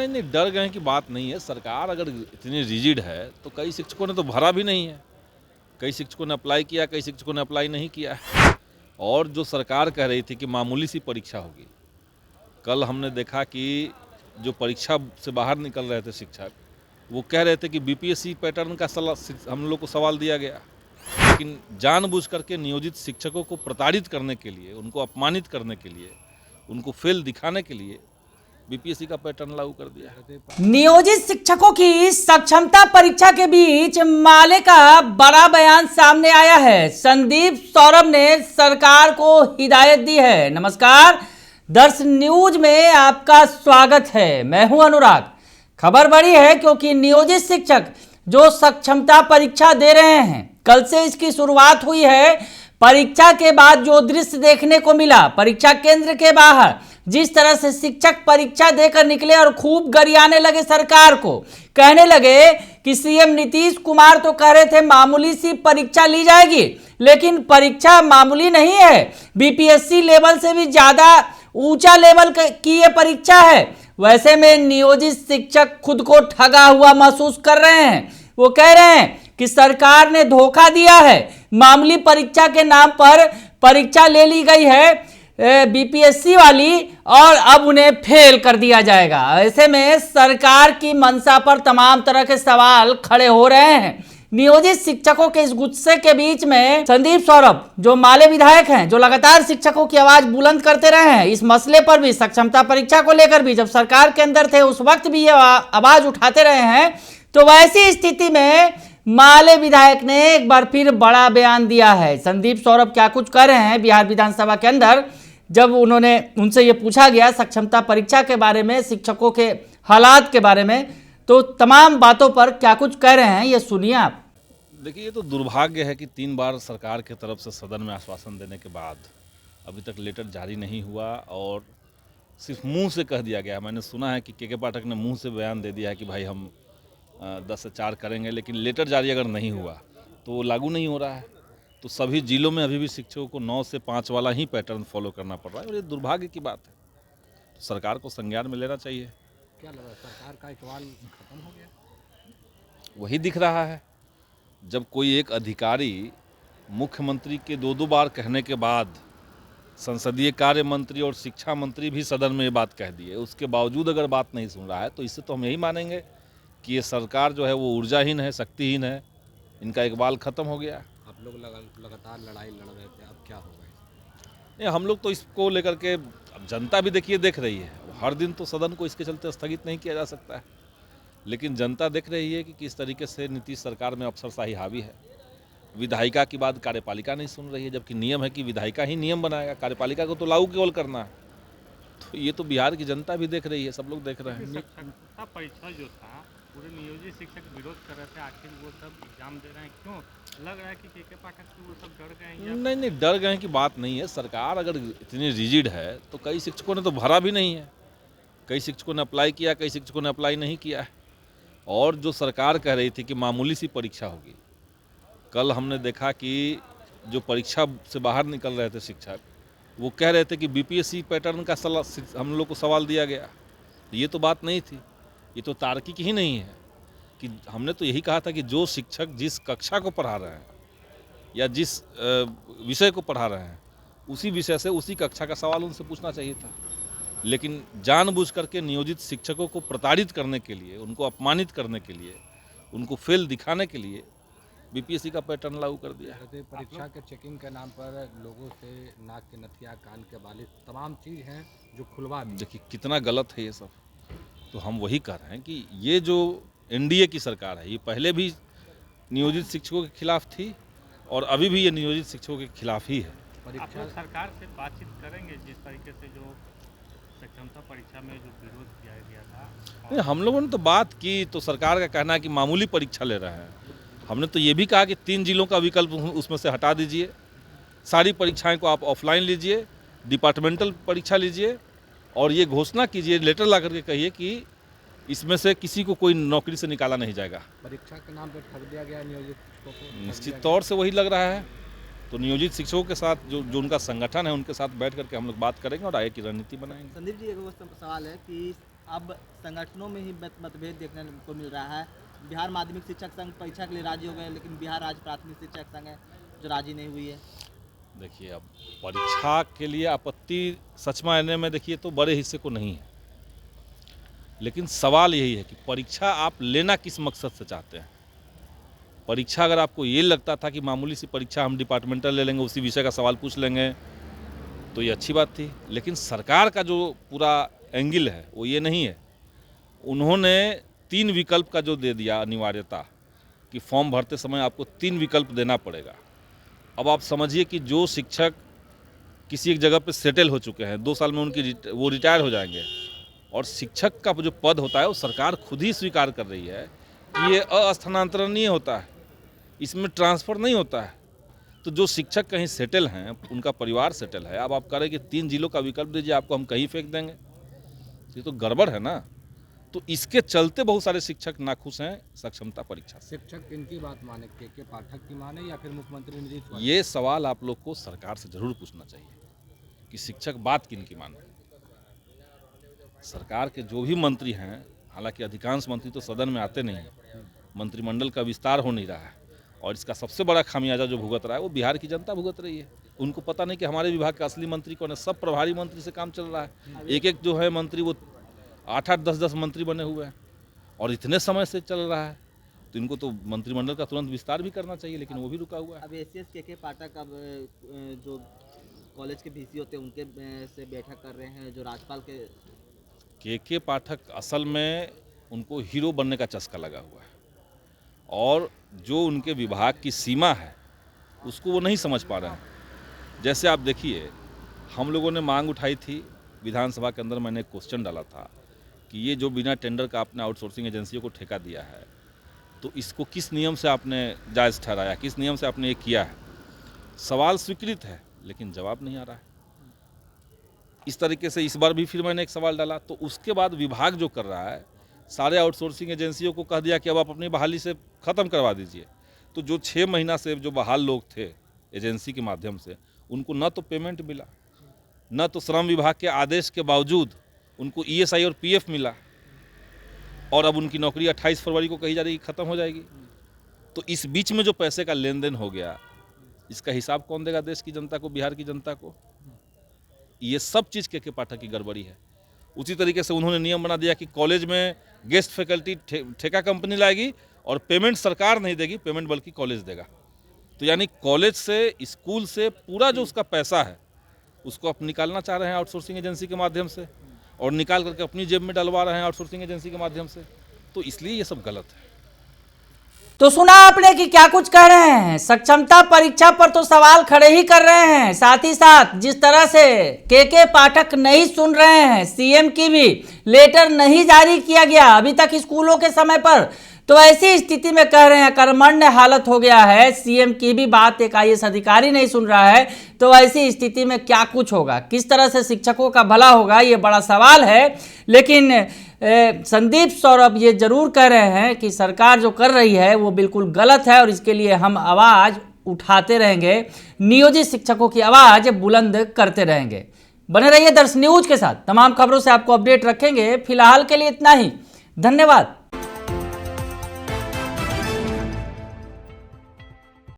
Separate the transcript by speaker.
Speaker 1: नहीं, डर गए की बात नहीं है। सरकार अगर इतनी रिजिड है तो कई शिक्षकों ने तो भरा भी नहीं है, कई शिक्षकों ने अप्लाई किया, कई शिक्षकों ने अप्लाई नहीं किया है। और जो सरकार कह रही थी कि मामूली सी परीक्षा होगी, कल हमने देखा कि जो परीक्षा से बाहर निकल रहे थे शिक्षक, वो कह रहे थे कि बीपीएससी पैटर्न का हम लोग को सवाल दिया गया। लेकिन जानबूझ करके नियोजित शिक्षकों को प्रताड़ित करने के लिए, उनको अपमानित करने के लिए, उनको फेल दिखाने के लिए बीपीएससी का पैटर्न लागू कर दिया है।
Speaker 2: नियोजित शिक्षकों की सक्षमता परीक्षा के बीच माले का बड़ा बयान सामने आया है। संदीप सौरभ ने सरकार को हिदायत दी है। नमस्कार, दर्श न्यूज में आपका स्वागत है। मैं हूं अनुराग। खबर बड़ी है क्योंकि नियोजित शिक्षक जो सक्षमता परीक्षा दे रहे हैं, कल से इसकी शुरुआत हुई है। परीक्षा के बाद जो दृश्य देखने को मिला, परीक्षा केंद्र के बाहर जिस तरह से शिक्षक परीक्षा देकर निकले और खूब गरियाने लगे सरकार को, कहने लगे कि सीएम नीतीश कुमार तो कह रहे थे मामूली सी परीक्षा ली जाएगी, लेकिन परीक्षा मामूली नहीं है, बीपीएससी लेवल से भी ज्यादा ऊंचा लेवल की ये परीक्षा है। वैसे में नियोजित शिक्षक खुद को ठगा हुआ महसूस कर रहे हैं। वो कह रहे हैं कि सरकार ने धोखा दिया है, मामूली परीक्षा के नाम पर परीक्षा ले ली गई है बीपीएससी वाली और अब उन्हें फेल कर दिया जाएगा। ऐसे में सरकार की मंशा पर तमाम तरह के सवाल खड़े हो रहे हैं। नियोजित शिक्षकों के इस गुस्से के बीच में संदीप सौरभ जो माले विधायक हैं, जो लगातार शिक्षकों की आवाज बुलंद करते रहे हैं, इस मसले पर भी, सक्षमता परीक्षा को लेकर भी, जब सरकार के अंदर थे उस वक्त भी ये आवाज उठाते रहे हैं। तो वैसी स्थिति में माले विधायक ने एक बार फिर बड़ा बयान दिया है। संदीप सौरभ क्या कुछ कर रहे हैं बिहार विधानसभा के अंदर, जब उनसे ये पूछा गया सक्षमता परीक्षा के बारे में, शिक्षकों के हालात के बारे में, तो तमाम बातों पर क्या कुछ कह रहे हैं, ये सुनिए आप।
Speaker 1: देखिए, ये तो दुर्भाग्य है कि 3 बार सरकार की तरफ से सदन में आश्वासन देने के बाद अभी तक लेटर जारी नहीं हुआ और सिर्फ मुंह से कह दिया गया। मैंने सुना है कि के पाठक ने मुंह से बयान दे दिया है कि भाई हम 10 से 4 करेंगे, लेकिन लेटर जारी अगर नहीं हुआ तो वो लागू नहीं हो रहा है। तो सभी जिलों में अभी भी शिक्षकों को 9 से 5 वाला ही पैटर्न फॉलो करना पड़ रहा है और ये दुर्भाग्य की बात है। तो सरकार को संज्ञान में लेना चाहिए।
Speaker 3: क्या लगा, सरकार का इकबाल खत्म हो गया?
Speaker 1: वही दिख रहा है। जब कोई एक अधिकारी मुख्यमंत्री के 2 बार कहने के बाद, संसदीय कार्य मंत्री और शिक्षा मंत्री भी सदन में ये बात कह दिए, उसके बावजूद अगर बात नहीं सुन रहा है, तो इससे तो हम यही मानेंगे कि ये सरकार जो है वो ऊर्जाहीन है, शक्तिहीन है, इनका इकबाल खत्म हो गया।
Speaker 3: आप लोग लगातार लड़ाई लड़ रहे थे, अब क्या होगा?
Speaker 1: नहीं, हम लोग तो इसको लेकर के, अब जनता भी देखिए देख रही है। हर दिन तो सदन को इसके चलते स्थगित नहीं किया जा सकता है, लेकिन जनता देख रही है कि किस तरीके से नीतीश सरकार में अफसरशाही हावी है। विधायिका की बात कार्यपालिका नहीं सुन रही है, जबकि नियम है कि विधायिका ही नियम बनाएगा, कार्यपालिका को तो लागू केवल करना है। तो ये तो बिहार की जनता भी देख रही है, सब लोग देख रहे हैं।
Speaker 4: सक्षमता परीक्षा जो था, पूरे नियोजित शिक्षक विरोध कर रहे थे, आखिर वो सब एग्जाम दे रहे हैं, क्यों लग रहा है कि के पाठक से वो सब डर गए हैं?
Speaker 1: नहीं, डर गए की बात नहीं है। सरकार अगर इतनी रिजिड है तो कई शिक्षकों ने तो भरा भी नहीं है, कई शिक्षकों ने अप्लाई किया, कई शिक्षकों ने अप्लाई नहीं किया है। और जो सरकार कह रही थी कि मामूली सी परीक्षा होगी, कल हमने देखा कि जो परीक्षा से बाहर निकल रहे थे शिक्षक, वो कह रहे थे कि बीपीएससी पैटर्न का हम लोग को सवाल दिया गया। ये तो बात नहीं थी, ये तो तार्किक ही नहीं है। कि हमने तो यही कहा था कि जो शिक्षक जिस कक्षा को पढ़ा रहे हैं या जिस विषय को पढ़ा रहे हैं, उसी विषय से उसी कक्षा का सवाल उनसे पूछना चाहिए था। लेकिन जानबूझ करके नियोजित शिक्षकों को प्रताड़ित करने के लिए, उनको अपमानित करने के लिए, उनको फेल दिखाने के लिए बीपीएससी का पैटर्न लागू कर दिया है।
Speaker 3: परीक्षा के चेकिंग के नाम पर लोगों से नाक के नथिया, कान के बाली, तमाम चीज़ हैं जो खुलवा दी।
Speaker 1: देखिए कितना गलत है ये सब। तो हम वही कह रहे हैं कि ये जो एनडीए की सरकार है, ये पहले भी नियोजित शिक्षकों के खिलाफ थी और अभी भी ये नियोजित शिक्षकों के खिलाफ ही है।
Speaker 4: आप लोग सरकार से बातचीत करेंगे जिस तरीके से जो सक्षमता परीक्षा में जो विरोध किया गया था?
Speaker 1: नहीं, हम लोगों ने तो बात की, तो सरकार का कहना है कि मामूली परीक्षा ले रहे हैं। हमने तो ये भी कहा कि 3 जिलों का विकल्प उसमें से हटा दीजिए, सारी परीक्षाएं को आप ऑफलाइन लीजिए, डिपार्टमेंटल परीक्षा लीजिए और ये घोषणा कीजिए, लेटर ला करके कहिए कि इसमें से किसी को कोई नौकरी से निकाला नहीं जाएगा।
Speaker 3: परीक्षा के नाम पर ठग दिया गया नियोजित शिक्षकों को।
Speaker 1: निश्चित तौर से वही लग रहा है। तो नियोजित शिक्षकों के साथ जो उनका संगठन है, उनके साथ बैठ करके हम लोग बात करेंगे और आगे की रणनीति बनाएंगे।
Speaker 5: संदीप जी, एक सवाल है कि अब संगठनों में ही मतभेद देखने को मिल रहा है। बिहार माध्यमिक शिक्षक संघ परीक्षा के लिए राजी हो गए, लेकिन बिहार राज्य प्राथमिक शिक्षक संघ है जो राजी नहीं हुई है।
Speaker 1: देखिए, अब परीक्षा के लिए आपत्ति सच मायने में देखिए तो बड़े हिस्से को नहीं है, लेकिन सवाल यही है कि परीक्षा आप लेना किस मकसद से चाहते हैं। परीक्षा अगर आपको ये लगता था कि मामूली सी परीक्षा हम डिपार्टमेंटल ले लेंगे, उसी विषय का सवाल पूछ लेंगे, तो ये अच्छी बात थी। लेकिन सरकार का जो पूरा एंगल है वो ये नहीं है। उन्होंने 3 विकल्प का जो दे दिया अनिवार्यता कि फॉर्म भरते समय आपको 3 विकल्प देना पड़ेगा। अब आप समझिए कि जो शिक्षक किसी एक जगह पे सेटल हो चुके हैं, 2 साल में वो रिटायर हो जाएंगे, और शिक्षक का जो पद होता है वो सरकार खुद ही स्वीकार कर रही है कि ये अस्थानांतरणीय होता है, इसमें ट्रांसफ़र नहीं होता है। तो जो शिक्षक कहीं सेटल हैं, उनका परिवार सेटल है, अब आप कह रहे हैं कि 3 जिलों का विकल्प दीजिए, आपको हम कहीं फेंक देंगे, ये तो गड़बड़ है ना। तो इसके चलते बहुत सारे शिक्षक नाखुश हैं सक्षमता परीक्षा से।
Speaker 3: शिक्षक इनकी बात माने, के पाठक की माने या फिर मुख्यमंत्री नीतीश कुमार?
Speaker 1: ये सवाल आप लोग को सरकार से जरूर पूछना चाहिए कि शिक्षक बात किन की माने। सरकार के जो भी मंत्री हैं, हालांकि अधिकांश मंत्री तो सदन में आते नहीं हैं, मंत्रिमंडल का विस्तार हो नहीं रहा है, और इसका सबसे बड़ा खामियाजा जो भुगत रहा है वो बिहार की जनता भुगत रही है। उनको पता नहीं कि हमारे विभाग का असली मंत्री कौन है। सब प्रभारी मंत्री से काम चल रहा है, एक जो है मंत्री वो 8-8, 10-10 मंत्री बने हुए हैं, और इतने समय से चल रहा है। तो इनको तो मंत्रिमंडल का तुरंत विस्तार भी करना चाहिए, लेकिन वो भी रुका हुआ है।
Speaker 5: अब एसीएस के पाठक अब जो कॉलेज के वीसी होते हैं उनके से बैठक कर रहे हैं, जो राज्यपाल
Speaker 1: के पाठक असल में उनको हीरो बनने का चस्का लगा हुआ है, और जो उनके विभाग की सीमा है उसको वो नहीं समझ पा रहे हैं। जैसे आप देखिए, हम लोगों ने मांग उठाई थी विधानसभा के अंदर, मैंने एक क्वेश्चन डाला था कि ये जो बिना टेंडर का आपने आउटसोर्सिंग एजेंसियों को ठेका दिया है, तो इसको किस नियम से आपने जायज़ ठहराया, किस नियम से आपने ये किया है। सवाल स्वीकृत है, लेकिन जवाब नहीं आ रहा है। इस तरीके से इस बार भी फिर मैंने एक सवाल डाला, तो उसके बाद विभाग जो कर रहा है, सारे आउटसोर्सिंग एजेंसियों को कह दिया कि अब आप अपनी बहाली से ख़त्म करवा दीजिए। तो जो 6 महीना से जो बहाल लोग थे एजेंसी के माध्यम से, उनको न तो पेमेंट मिला, न तो श्रम विभाग के आदेश के बावजूद उनको ईएसआई और पीएफ मिला, और अब उनकी नौकरी 28 फरवरी को कही जा रही है ख़त्म हो जाएगी। तो इस बीच में जो पैसे का लेन देन हो गया, इसका हिसाब कौन देगा देश की जनता को, बिहार की जनता को? ये सब चीज़ के पाठक की गड़बड़ी है। उसी तरीके से उन्होंने नियम बना दिया कि कॉलेज में गेस्ट फैकल्टी ठेका कंपनी लाएगी, और पेमेंट सरकार नहीं देगी, पेमेंट बल्कि कॉलेज देगा। तो यानी कॉलेज से, स्कूल से पूरा जो उसका पैसा है उसको आप निकालना चाह रहे हैं आउटसोर्सिंग एजेंसी के माध्यम से, और निकाल करके अपनी जेब में डलवा रहे हैं आउटसोर्सिंग एजेंसी के माध्यम से। तो इसलिए ये सब गलत है।
Speaker 2: तो सुना आपने कि क्या कुछ कह रहे हैं। सक्षमता परीक्षा पर तो सवाल खड़े ही कर रहे हैं, साथ ही साथ जिस तरह से के पाठक नहीं सुन रहे हैं, सीएम की भी लेटर नहीं जारी किया गया अभी तक स्कूलों के समय पर, तो ऐसी स्थिति में कह रहे हैं कर्मण्य हालत हो गया है, सीएम की भी बात एक आईएएस अधिकारी नहीं सुन रहा है, तो ऐसी स्थिति में क्या कुछ होगा, किस तरह से शिक्षकों का भला होगा, ये बड़ा सवाल है। लेकिन संदीप सौरभ ये जरूर कह रहे हैं कि सरकार जो कर रही है वो बिल्कुल गलत है, और इसके लिए हम आवाज़ उठाते रहेंगे, नियोजित शिक्षकों की आवाज़ बुलंद करते रहेंगे। बने रहिए दर्श न्यूज के साथ, तमाम खबरों से आपको अपडेट रखेंगे। फिलहाल के लिए इतना ही, धन्यवाद।